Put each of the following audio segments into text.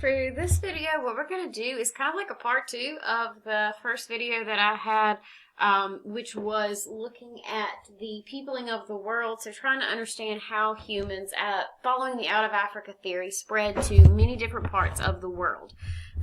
for this video, what we're going to do is kind of like a part two of the first video that I had, which was looking at the peopling of the world, so trying to understand how humans, following the out of Africa theory, spread to many different parts of the world.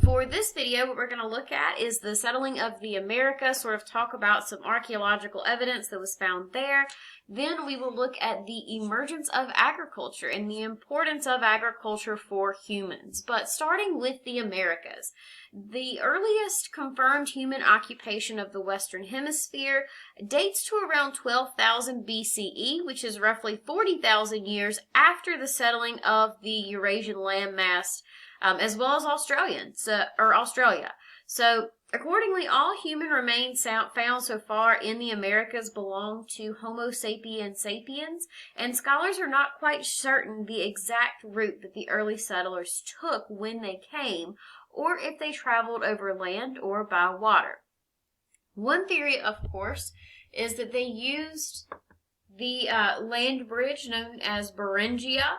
For this video, what we're going to look at is the settling of the Americas, sort of talk about some archaeological evidence that was found there. Then we will look at the emergence of agriculture and the importance of agriculture for humans. But starting with the Americas, the earliest confirmed human occupation of the Western Hemisphere dates to around 12,000 BCE, which is roughly 40,000 years after the settling of the Eurasian landmass, as well as Australia. So accordingly, all human remains found so far in the Americas belong to Homo sapiens sapiens, and scholars are not quite certain the exact route that the early settlers took when they came, or if they traveled over land or by water. One theory, of course, is that they used the land bridge known as Beringia,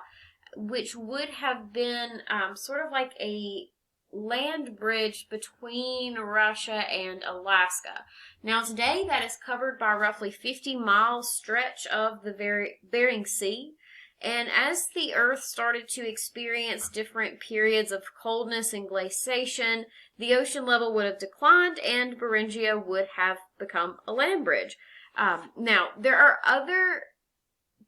which would have been sort of like a land bridge between Russia and Alaska. Now today that is covered by roughly 50-mile stretch of the Bering Sea, and as the Earth started to experience different periods of coldness and glaciation, the ocean level would have declined and Beringia would have become a land bridge. Now there are other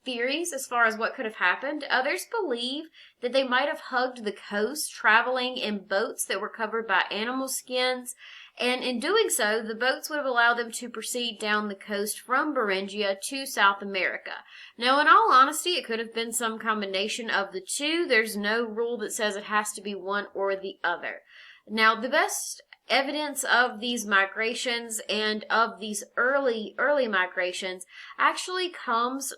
theories as far as what could have happened. Others believe that they might have hugged the coast, traveling in boats that were covered by animal skins, and in doing so, the boats would have allowed them to proceed down the coast from Beringia to South America. Now, in all honesty, it could have been some combination of the two. There's no rule that says it has to be one or the other. Now, the best evidence of these migrations and of these early migrations actually comes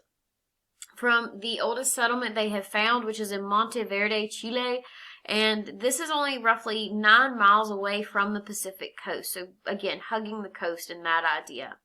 from the oldest settlement they have found, which is in Monteverde, Chile, and this is only roughly 9 miles away from the Pacific coast. So again, hugging the coast in that idea.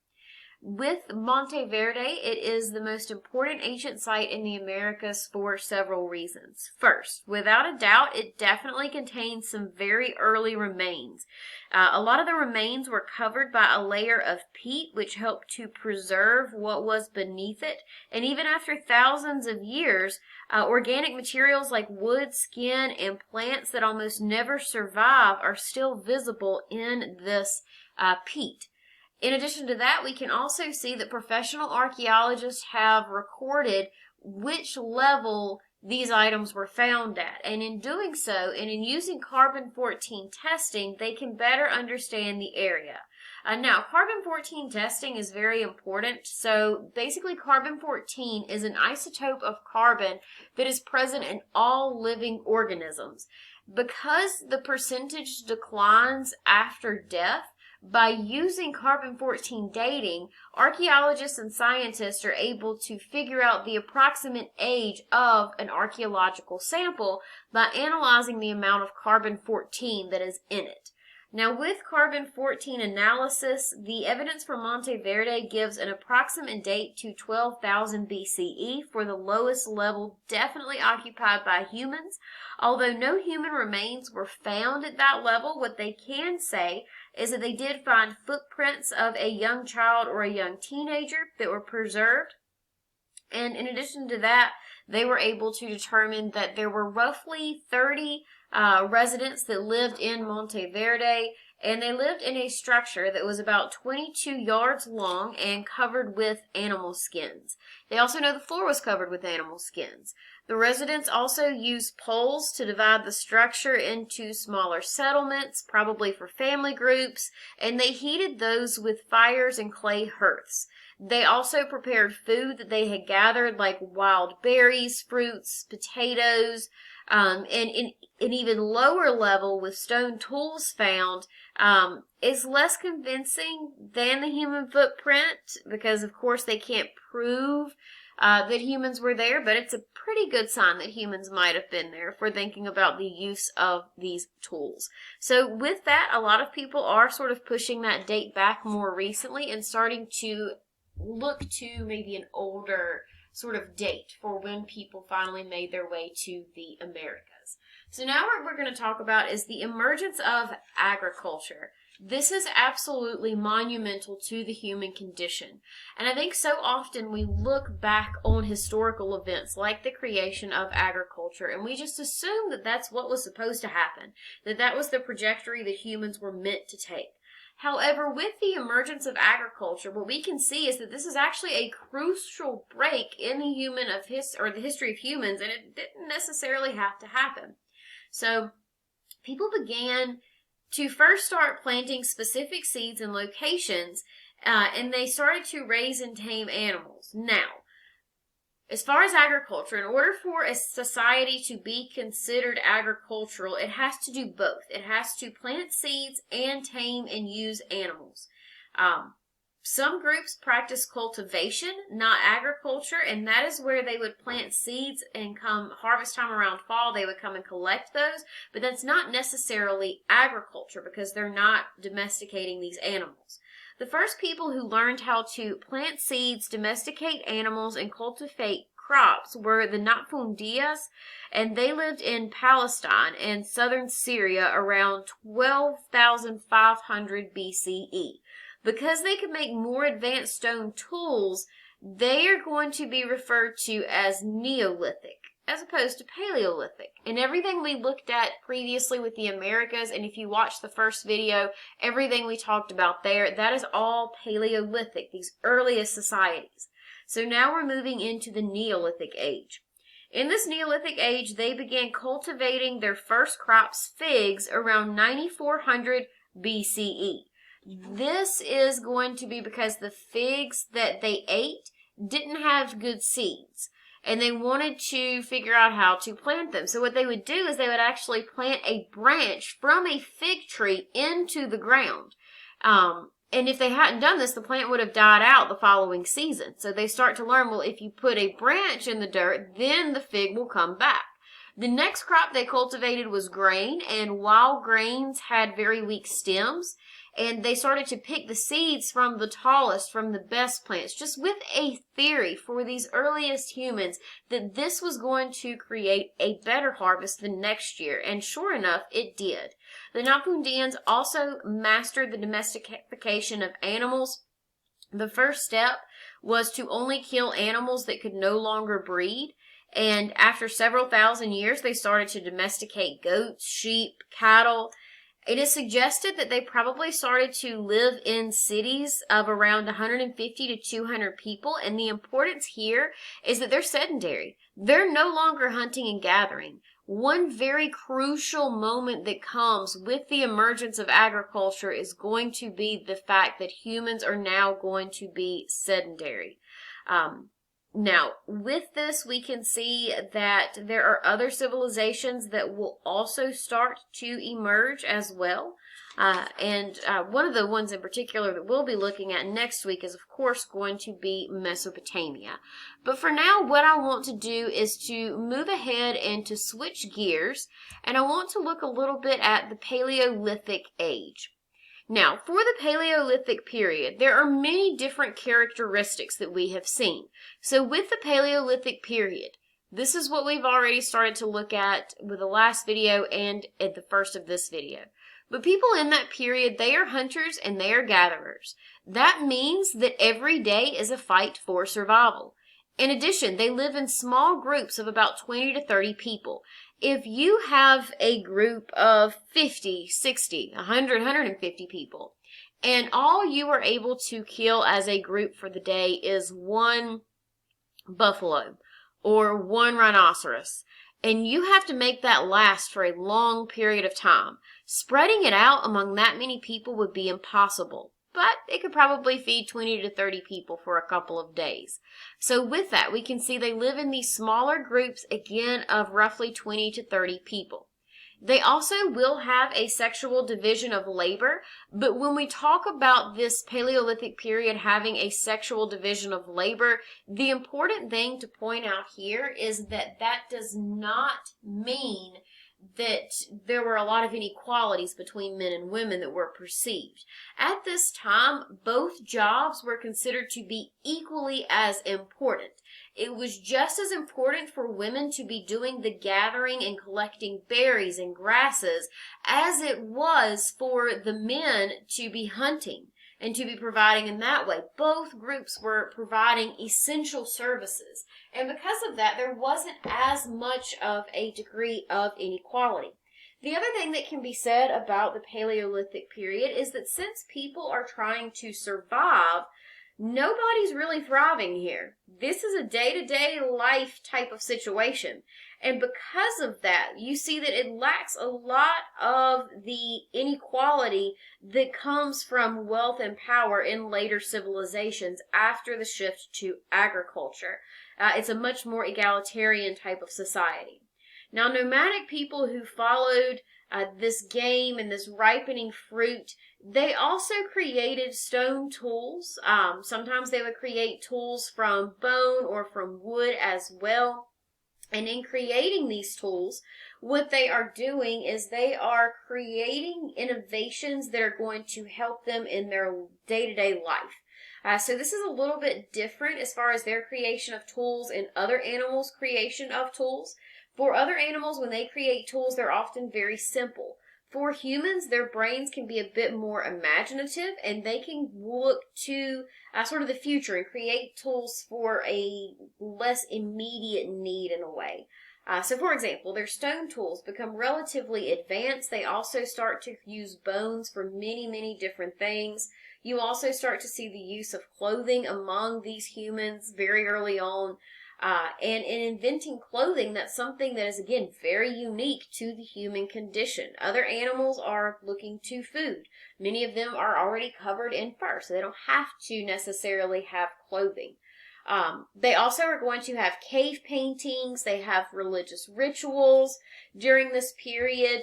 With Monteverde, it is the most important ancient site in the Americas for several reasons. First, without a doubt, it definitely contains some very early remains. A lot of the remains were covered by a layer of peat, which helped to preserve what was beneath it. And even after thousands of years, organic materials like wood, skin, and plants that almost never survive are still visible in this peat. In addition to that, we can also see that professional archaeologists have recorded which level these items were found at. And in doing so, and in using carbon-14 testing, they can better understand the area. Now, carbon-14 testing is very important. So basically, carbon-14 is an isotope of carbon that is present in all living organisms. Because the percentage declines after death, by using carbon-14 dating, archaeologists and scientists are able to figure out the approximate age of an archaeological sample by analyzing the amount of carbon-14 that is in it. Now, with carbon-14 analysis, the evidence for Monteverde gives an approximate date to 12,000 BCE for the lowest level definitely occupied by humans. Although no human remains were found at that level, what they can say is that they did find footprints of a young child or a young teenager that were preserved. And in addition to that, they were able to determine that there were roughly 30 residents that lived in Monteverde, and they lived in a structure that was about 22 yards long and covered with animal skins. They also know the floor was covered with animal skins. The residents also used poles to divide the structure into smaller settlements, probably for family groups, and they heated those with fires and clay hearths. They also prepared food that they had gathered, like wild berries, fruits, potatoes, and in an even lower level with stone tools found is less convincing than the human footprint because, of course, they can't prove that humans were there, but it's a pretty good sign that humans might have been there if we're thinking about the use of these tools. So with that, a lot of people are sort of pushing that date back more recently and starting to look to maybe an older sort of date for when people finally made their way to the Americas. So now what we're going to talk about is the emergence of agriculture. This is absolutely monumental to the human condition. And I think so often we look back on historical events like the creation of agriculture and we just assume that that's what was supposed to happen, that that was the trajectory that humans were meant to take. However, with the emergence of agriculture, what we can see is that this is actually a crucial break in the history of humans, and it didn't necessarily have to happen. So people began to first start planting specific seeds in locations, and they started to raise and tame animals. Now, as far as agriculture, in order for a society to be considered agricultural, it has to do both. It has to plant seeds and tame and use animals. Some groups practice cultivation, not agriculture, and that is where they would plant seeds and come harvest time around fall, they would come and collect those, but that's not necessarily agriculture because they're not domesticating these animals. The first people who learned how to plant seeds, domesticate animals, and cultivate crops were the Napfundias, and they lived in Palestine and southern Syria around 12,500 BCE. Because they could make more advanced stone tools, they are going to be referred to as Neolithic, as opposed to Paleolithic. And everything we looked at previously with the Americas, and if you watch the first video, everything we talked about there, that is all Paleolithic, these earliest societies. So now we're moving into the Neolithic age. In this Neolithic age, they began cultivating their first crops, figs, around 9400 BCE. This is going to be because the figs that they ate didn't have good seeds, and they wanted to figure out how to plant them. So what they would do is they would actually plant a branch from a fig tree into the ground. And if they hadn't done this, the plant would have died out the following season. So they start to learn, well, if you put a branch in the dirt, then the fig will come back. The next crop they cultivated was grain, and wild grains had very weak stems, and they started to pick the seeds from the tallest, from the best plants, just with a theory for these earliest humans that this was going to create a better harvest the next year, and sure enough, it did. The Napundians also mastered the domestication of animals. The first step was to only kill animals that could no longer breed. And after several thousand years, they started to domesticate goats, sheep, cattle. It is suggested that they probably started to live in cities of around 150 to 200 people. And the importance here is that they're sedentary. They're no longer hunting and gathering. One very crucial moment that comes with the emergence of agriculture is going to be the fact that humans are now going to be sedentary. Now, with this, we can see that there are other civilizations that will also start to emerge as well. One of the ones in particular that we'll be looking at next week is, of course, going to be Mesopotamia. But for now, what I want to do is to move ahead and to switch gears, and I want to look a little bit at the Paleolithic age. Now, for the Paleolithic period, there are many different characteristics that we have seen. So with the Paleolithic period, this is what we've already started to look at with the last video and at the first of this video. But people in that period, they are hunters and they are gatherers. That means that every day is a fight for survival. In addition, they live in small groups of about 20 to 30 people. If you have a group of 50, 60, 100, 150 people, and all you are able to kill as a group for the day is one buffalo or one rhinoceros, and you have to make that last for a long period of time, spreading it out among that many people would be impossible. But it could probably feed 20 to 30 people for a couple of days. So with that, we can see they live in these smaller groups, again, of roughly 20 to 30 people. They also will have a sexual division of labor, but when we talk about this Paleolithic period having a sexual division of labor, the important thing to point out here is that that does not mean that there were a lot of inequalities between men and women that were perceived. At this time, both jobs were considered to be equally as important. it was just as important for women to be doing the gathering and collecting berries and grasses as it was for the men to be hunting and to be providing in that way. Both groups were providing essential services. And because of that, there wasn't as much of a degree of inequality. The other thing that can be said about the Paleolithic period is that since people are trying to survive, nobody's really thriving here. This is a day-to-day life type of situation. And because of that, you see that it lacks a lot of the inequality that comes from wealth and power in later civilizations after the shift to agriculture. It's a much more egalitarian type of society. Now, nomadic people who followed this game and this ripening fruit, they also created stone tools. Sometimes they would create tools from bone or from wood as well. And in creating these tools, what they are doing is they are creating innovations that are going to help them in their day-to-day life. So this is a little bit different as far as their creation of tools and other animals' creation of tools. For other animals, when they create tools, they're often very simple. For humans, their brains can be a bit more imaginative, and they can look to sort of the future and create tools for a less immediate need in a way. So for example, their stone tools become relatively advanced. They also start to use bones for many, many different things. You also start to see the use of clothing among these humans very early on. And in inventing clothing, that's something that is, again, very unique to the human condition. Other animals are looking to food. Many of them are already covered in fur, so they don't have to necessarily have clothing. They also are going to have cave paintings. They have religious rituals during this period,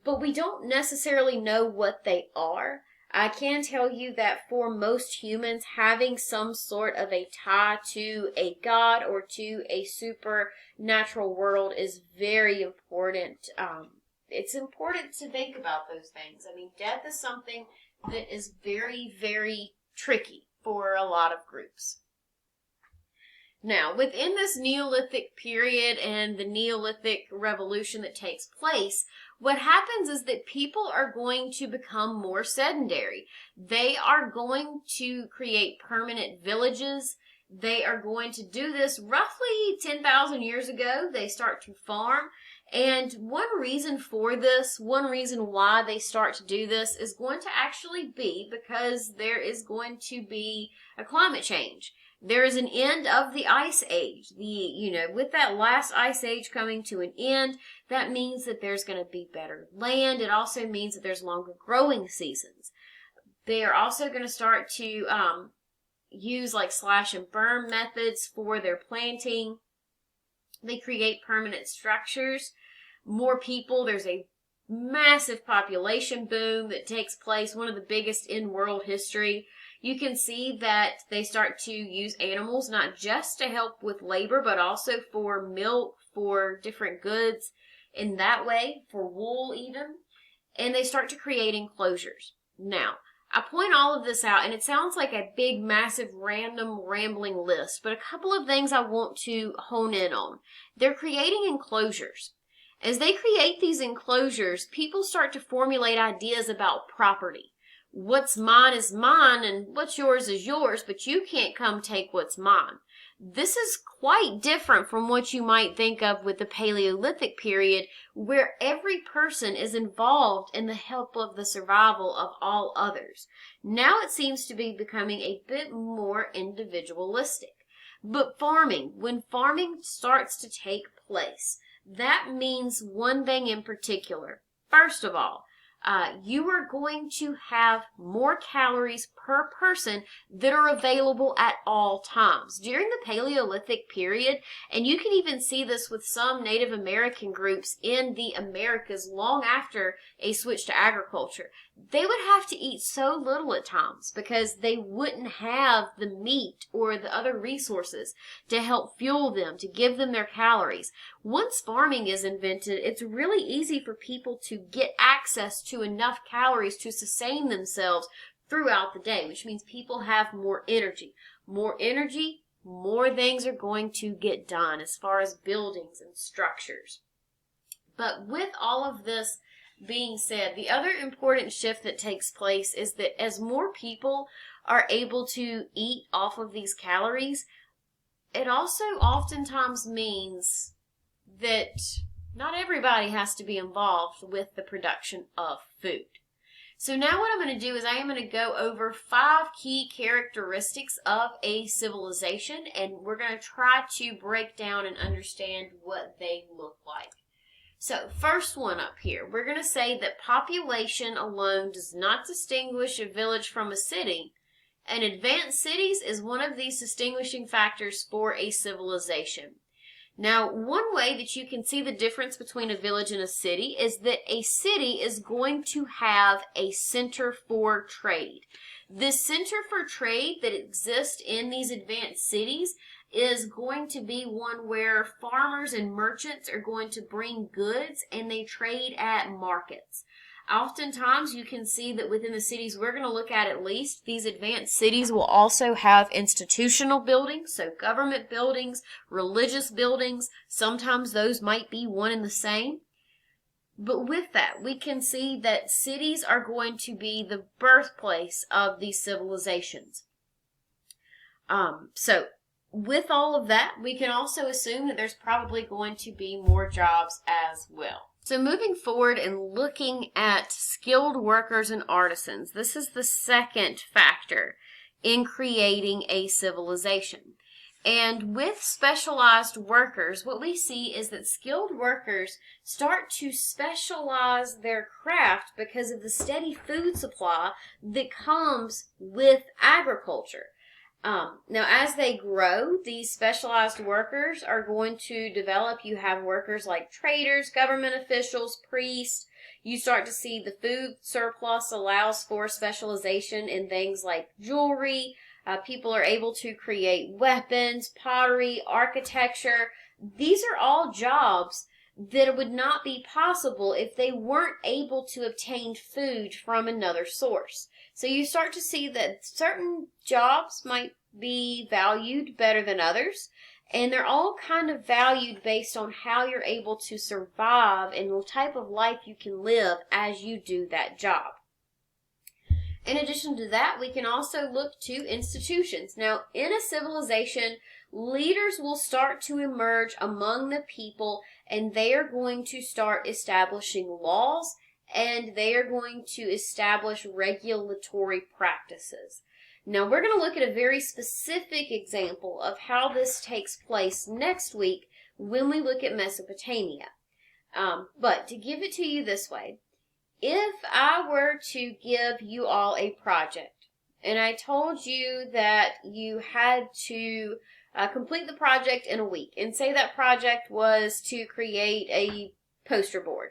but we don't necessarily know what they are. I can tell you that for most humans, having some sort of a tie to a god or to a supernatural world is very important. It's important to think about those things. I mean, death is something that is very, very tricky for a lot of groups. Now, within this Neolithic period and the Neolithic revolution that takes place, what happens is that people are going to become more sedentary. They are going to create permanent villages. They are going to do this roughly 10,000 years ago. They start to farm. And one reason for this, one reason why they start to do this is going to actually be because there is going to be a climate change. There is an end of the ice age. With that last ice age coming to an end, that means that there's going to be better land. It also means that there's longer growing seasons. They are also going to start to use like slash and burn methods for their planting. They create permanent structures. More people. There's a massive population boom that takes place, one of the biggest in world history. You can see that they start to use animals not just to help with labor, but also for milk, for different goods in that way, for wool even. And they start to create enclosures. Now, I point all of this out, and it sounds like a big, massive, random, rambling list, but a couple of things I want to hone in on. They're creating enclosures. As they create these enclosures, people start to formulate ideas about property. What's mine is mine, and what's yours is yours, but you can't come take what's mine. This is quite different from what you might think of with the Paleolithic period, where every person is involved in the help of the survival of all others. Now it seems to be becoming a bit more individualistic. But when farming starts to take place, that means one thing in particular. First of all, you are going to have more calories per person that are available at all times. During the Paleolithic period, and you can even see this with some Native American groups in the Americas long after a switch to agriculture, they would have to eat so little at times because they wouldn't have the meat or the other resources to help fuel them, to give them their calories. Once farming is invented, it's really easy for people to get access to enough calories to sustain themselves throughout the day, which means people have more energy. More energy more things are going to get done as far as buildings and structures. But with all of this being said, the other important shift that takes place is that as more people are able to eat off of these calories, it also oftentimes means that not everybody has to be involved with the production of food. So now what I'm going to do is I am going to go over 5 key characteristics of a civilization, and we're going to try to break down and understand what they look like. So first one up here, we're going to say that population alone does not distinguish a village from a city, and advanced cities is one of these distinguishing factors for a civilization. Now, one way that you can see the difference between a village and a city is that a city is going to have a center for trade. This center for trade that exists in these advanced cities is going to be one where farmers and merchants are going to bring goods and they trade at markets. Oftentimes, you can see that within the cities we're going to look at least, these advanced cities will also have institutional buildings, so government buildings, religious buildings. Sometimes those might be one and the same. But with that, we can see that cities are going to be the birthplace of these civilizations. So with all of that, we can also assume that there's probably going to be more jobs as well. So moving forward and looking at skilled workers and artisans, this is the second factor in creating a civilization. And with specialized workers, what we see is that skilled workers start to specialize their craft because of the steady food supply that comes with agriculture. Now, as they grow, these specialized workers are going to develop. You have workers like traders, government officials, priests. You start to see the food surplus allows for specialization in things like jewelry. People are able to create weapons, pottery, architecture. These are all jobs that would not be possible if they weren't able to obtain food from another source. So you start to see that certain jobs might be valued better than others, and they're all kind of valued based on how you're able to survive and the type of life you can live as you do that job. In addition to that, we can also look to institutions. Now, in a civilization, leaders will start to emerge among the people, and they are going to start establishing laws, and they are going to establish regulatory practices. Now, we're going to look at a very specific example of how this takes place next week when we look at Mesopotamia. But to give it to you this way, if I were to give you all a project, and I told you that you had to complete the project in a week, and say that project was to create a poster board,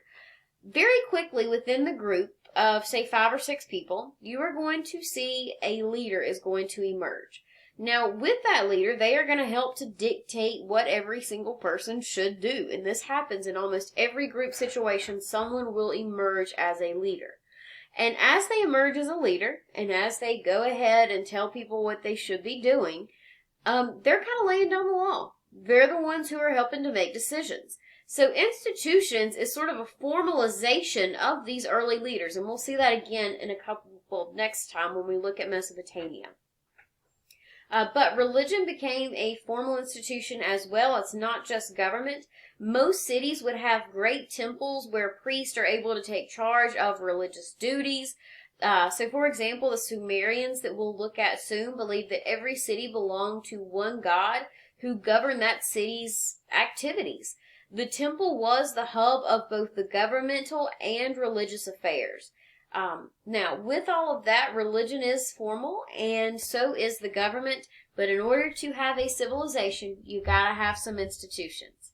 very quickly within the group of, say, 5 or 6 people, you are going to see a leader is going to emerge. Now, with that leader, they are going to help to dictate what every single person should do. And this happens in almost every group situation. Someone will emerge as a leader. And as they emerge as a leader, and as they go ahead and tell people what they should be doing, they're kind of laying down the law. They're the ones who are helping to make decisions. So institutions is sort of a formalization of these early leaders. And we'll see that again in a couple next time when we look at Mesopotamia. But religion became a formal institution as well. It's not just government. Most cities would have great temples where priests are able to take charge of religious duties. So, for example, the Sumerians that we'll look at soon believed that every city belonged to one god who governed that city's activities. The temple was the hub of both the governmental and religious affairs. Now, with all of that, religion is formal, and so is the government. But in order to have a civilization, you gotta have some institutions.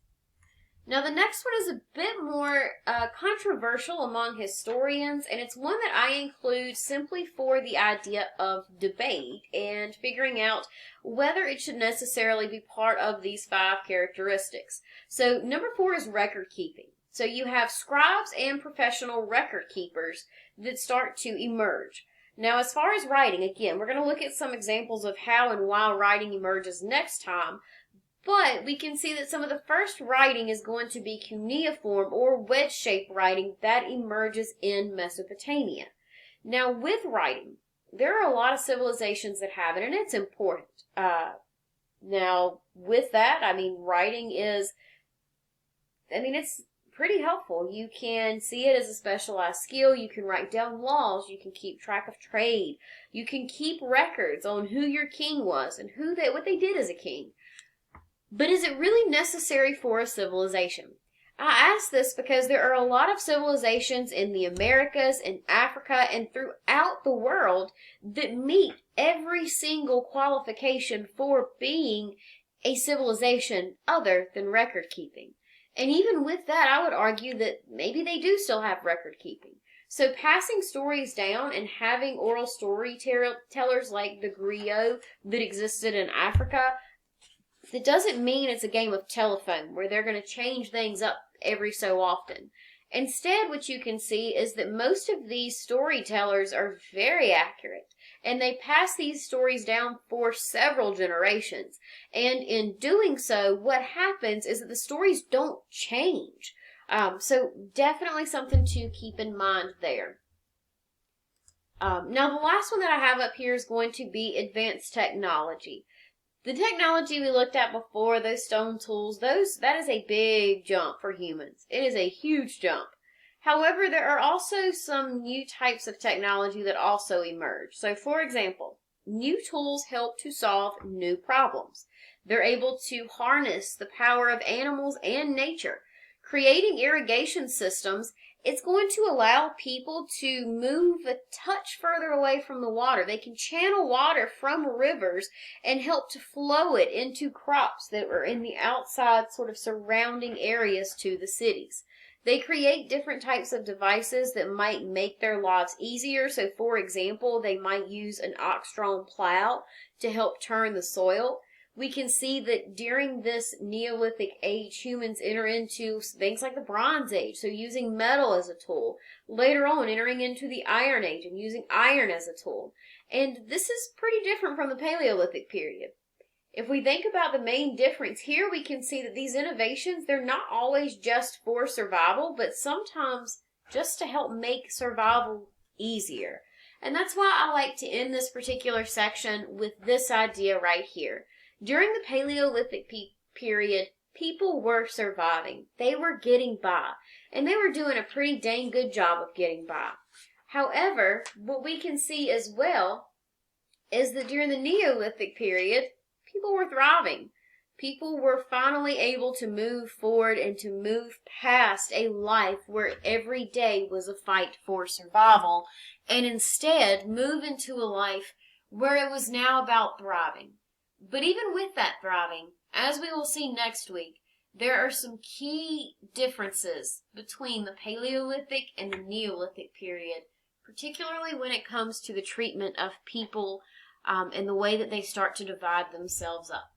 Now, the next one is a bit more controversial among historians, and it's one that I include simply for the idea of debate and figuring out whether it should necessarily be part of these 5 characteristics. So, number 4 is record keeping. So you have scribes and professional record keepers that start to emerge. Now, as far as writing, again, we're going to look at some examples of how and why writing emerges next time. But we can see that some of the first writing is going to be cuneiform or wedge-shaped writing that emerges in Mesopotamia. Now, with writing, there are a lot of civilizations that have it, and it's important. Now, with that, writing is, it's pretty helpful. You can see it as a specialized skill. You can write down laws. You can keep track of trade. You can keep records on who your king was and what they did as a king. But is it really necessary for a civilization? I ask this because there are a lot of civilizations in the Americas, in Africa, and throughout the world that meet every single qualification for being a civilization other than record keeping. And even with that, I would argue that maybe they do still have record keeping. So passing stories down and having oral storytellers like the griot that existed in Africa, that doesn't mean it's a game of telephone where they're going to change things up every so often. Instead, what you can see is that most of these storytellers are very accurate, and they pass these stories down for several generations. And in doing so, what happens is that the stories don't change. So definitely something to keep in mind there. Now, the last one that I have up here is going to be advanced technology. The technology we looked at before, those stone tools, that is a big jump for humans. It is a huge jump. However, there are also some new types of technology that also emerge. So, for example, new tools help to solve new problems. They're able to harness the power of animals and nature. Creating irrigation systems, it's going to allow people to move a touch further away from the water. They can channel water from rivers and help to flow it into crops that are in the outside sort of surrounding areas to the cities. They create different types of devices that might make their lives easier. So, for example, they might use an ox-drawn plow to help turn the soil. We can see that during this Neolithic age, humans enter into things like the Bronze Age, so using metal as a tool. Later on, entering into the Iron Age and using iron as a tool. And this is pretty different from the Paleolithic period. If we think about the main difference here, we can see that these innovations, they're not always just for survival, but sometimes just to help make survival easier. And that's why I like to end this particular section with this idea right here. During the Paleolithic period, people were surviving. They were getting by, and they were doing a pretty dang good job of getting by. However, what we can see as well is that during the Neolithic period, people were thriving. People were finally able to move forward and to move past a life where every day was a fight for survival, and instead move into a life where it was now about thriving. But even with that thriving, as we will see next week, there are some key differences between the Paleolithic and the Neolithic period, particularly when it comes to the treatment of people and the way that they start to divide themselves up.